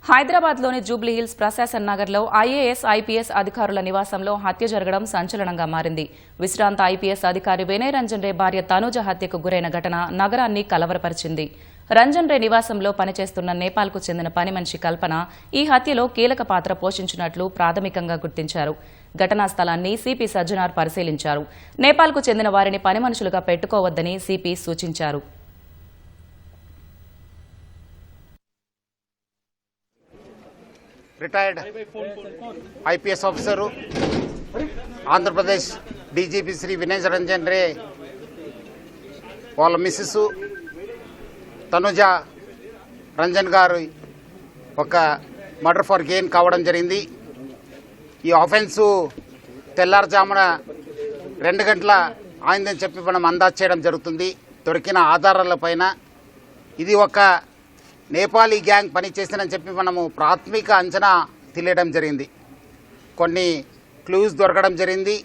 హైదరాబాద్లోని జూబ్లీహిల్స్ ప్రశాసన్ నగర్లో IAS, IPS అధికారుల నివాసంలో హత్య జరగడం సంచలనంగా మారింది. విశ్రాంత ఐపీఎస్ అధికారి వినయ్ రంజన్ రే భార్య తనుజ హత్యకు గురైన ఘటన నగరాన్ని కలవరపరిచింది. రంజన్ రే నివాసంలో పనిచేస్తున్న నేపాల్కు చెందిన పని మనిషి కల్పన ఈ హత్యలో కీలక పాత్ర పోషించినట్లు ప్రాథమికంగా గుర్తించారు. ఘటనా స్థలాన్ని సిపి సజ్జనార్ పరిశీలించారు. నేపాల్కు చెందిన వారిని పని మనుషులుగా పెట్టుకోవద్దని సిపి సూచించారు. Retired IPS officer Andhra Pradesh DGP Shri Vinay Ranjan Ray వాళ్ళ మిస్సెస్ తనుజ రంజన్ గారు ఒక మర్డర్ ఫర్ గెయిన్ కావడం జరిగింది. ఈ ఆఫెన్సు తెల్లారుజామున 2 గంటల ఆయిందని చెప్పి మనం అందాజు చేయడం జరుగుతుంది. దొరికిన ఆధారాలపైన ఇది ఒక నేపాలీ గ్యాంగ్ పనిచేసిందని చెప్పి మనము ప్రాథమిక అంచనా తెలియడం జరిగింది. కొన్ని క్లూస్ దొరకడం జరిగింది.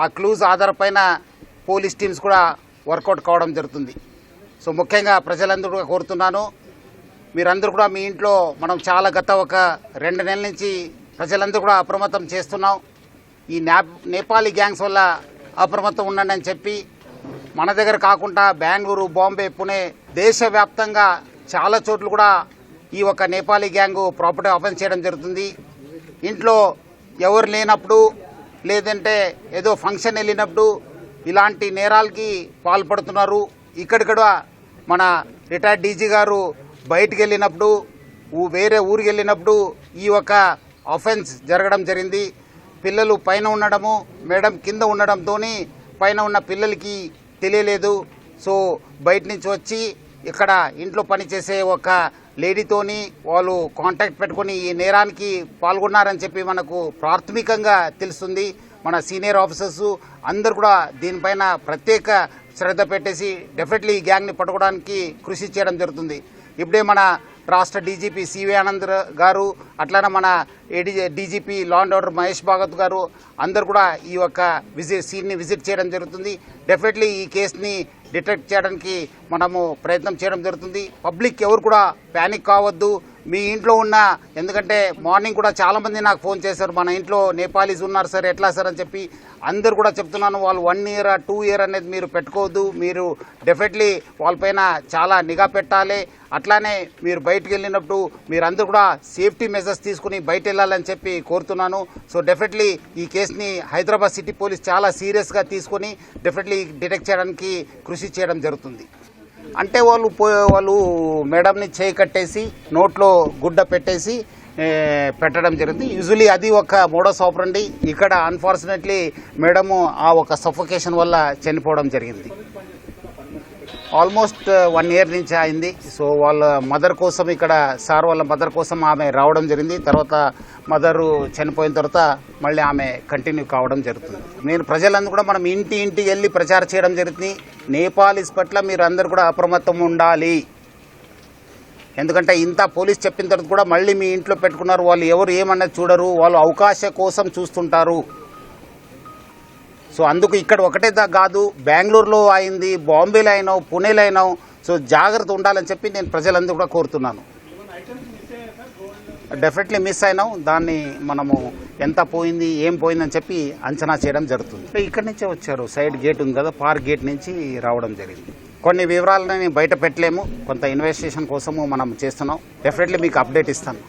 ఆ క్లూస్ ఆధారపైన పోలీస్ టీమ్స్ కూడా వర్కౌట్ కావడం జరుగుతుంది. సో ముఖ్యంగా ప్రజలందరూ కూడా కోరుతున్నాను, మీరందరూ కూడా మీ ఇంట్లో మనం చాలా గత ఒక 2 నెలల నుంచి ప్రజలందరూ కూడా అప్రమత్తం చేస్తున్నాం. ఈ నేపాలీ గ్యాంగ్స్ వల్ల అప్రమత్తం ఉండండి అని చెప్పి మన దగ్గర కాకుండా బెంగళూరు, బాంబే, పుణే దేశవ్యాప్తంగా చాలా చోట్ల కూడా ఈ ఒక నేపాలీ గ్యాంగు ప్రాపర్టీ ఆఫెన్స్ చేయడం జరుగుతుంది. ఇంట్లో ఎవరు లేనప్పుడు లేదంటే ఏదో ఫంక్షన్ వెళ్ళినప్పుడు ఇలాంటి నేరాలకి పాల్పడుతున్నారు. ఇక్కడిక్కడ మన రిటైర్డ్ డీజీ గారు బయటికి వెళ్ళినప్పుడు వేరే ఊరికి వెళ్ళినప్పుడు ఈ ఒక ఆఫెన్స్ జరగడం జరిగింది. పిల్లలు పైన ఉండడము, మేడం కింద ఉండడంతో పైన ఉన్న పిల్లలకి తెలియలేదు. సో బయట నుంచి వచ్చి ఇక్కడ ఇంట్లో పనిచేసే ఒక లేడీతోని వాళ్ళు కాంటాక్ట్ పెట్టుకుని ఈ నేరానికి పాల్గొన్నారని చెప్పి మనకు ప్రాథమికంగా తెలుస్తుంది. మన సీనియర్ ఆఫీసర్స్ అందరు కూడా దీనిపైన ప్రత్యేక శ్రద్ధ పెట్టేసి డెఫినెట్లీ ఈ గ్యాంగ్ని పట్టుకోవడానికి కృషి చేయడం జరుగుతుంది. ఇప్పుడే మన రాష్ట్ర డీజీపీ సివి ఆనంద్ గారు, అట్లానే మన DGP law and order Mahesh Bhagwat గారు అందరు కూడా ఈ యొక్క సీన్ని విజిట్ చేయడం జరుగుతుంది. డెఫినెట్లీ ఈ కేసుని డిటెక్ట్ చేయడానికి మనము ప్రయత్నం చేయడం జరుగుతుంది. పబ్లిక్ ఎవరు కూడా ప్యానిక్ కావద్దు. మీ ఇంట్లో ఉన్న, ఎందుకంటే మార్నింగ్ కూడా చాలా మంది నాకు ఫోన్ చేశారు, మన ఇంట్లో నేపాలీస్ ఉన్నారు సార్, ఎట్లా సార్ అని చెప్పి. అందరు కూడా చెప్తున్నాను, వాళ్ళు 1 year 2 year అనేది మీరు పెట్టుకోవద్దు. మీరు డెఫినెట్లీ వాళ్ళపైన చాలా నిఘా పెట్టాలి. అట్లానే మీరు బయటకు వెళ్ళినప్పుడు మీరందరూ కూడా సేఫ్టీ మెజర్స్ తీసుకుని బయట వెళ్ళాలని చెప్పి కోరుతున్నాను. సో డెఫినెట్లీ ఈ కేసుని హైదరాబాద్ సిటీ పోలీస్ చాలా సీరియస్గా తీసుకుని డెఫినెట్లీ డిటెక్ట్ చేయడానికి కృషి చేయడం జరుగుతుంది. అంటే వాళ్ళు మేడంని చేయి కట్టేసి నోట్లో గుడ్డ పెట్టేసి పెట్టడం జరిగింది. యూజువలీ అది ఒక మోడస్ ఆపరండి. ఇక్కడ అన్ఫార్చునేట్లీ మేడము ఆ ఒక సఫోకేషన్ వల్ల చనిపోవడం జరిగింది. ఆల్మోస్ట్ 1 year నుంచి అయింది. సో వాళ్ళ మదర్ కోసం, ఇక్కడ సార్ వాళ్ళ మదర్ కోసం ఆమె రావడం జరిగింది. తర్వాత మదరు చనిపోయిన తర్వాత మళ్ళీ ఆమె కంటిన్యూ కావడం జరుగుతుంది. నేను ప్రజలందరూ కూడా మనం ఇంటికి వెళ్ళి ప్రచారం చేయడం జరుగుతుంది. నేపాలీస్ పట్ల మీరు అందరూ కూడా అప్రమత్తం ఉండాలి. ఎందుకంటే ఇంత పోలీస్ చెప్పిన తర్వాత కూడా మళ్ళీ మీ ఇంట్లో పెట్టుకున్నారు. వాళ్ళు ఎవరు ఏమన్నది చూడరు, వాళ్ళు అవకాశం కోసం చూస్తుంటారు. సో అందుకు ఇక్కడ ఒకటే కాదు, బెంగళూరులో అయింది, బాంబేలో అయినావు, పుణేలో అయినావు. సో జాగ్రత్త ఉండాలని చెప్పి నేను ప్రజలందరూ కూడా కోరుతున్నాను. డెఫినెట్లీ మిస్ అయినాం. దాన్ని మనము ఎంత పోయింది, ఏం పోయిందని చెప్పి అంచనా చేయడం జరుగుతుంది. ఇక్కడి నుంచే వచ్చారు, సైడ్ గేట్ ఉంది కదా, పార్క్ గేట్ నుంచి రావడం జరిగింది. కొన్ని వివరాలని బయట పెట్టలేము, కొంత ఇన్వెస్టిగేషన్ కోసము మనం చేస్తున్నాం. డెఫినెట్లీ మీకు అప్డేట్ ఇస్తాను.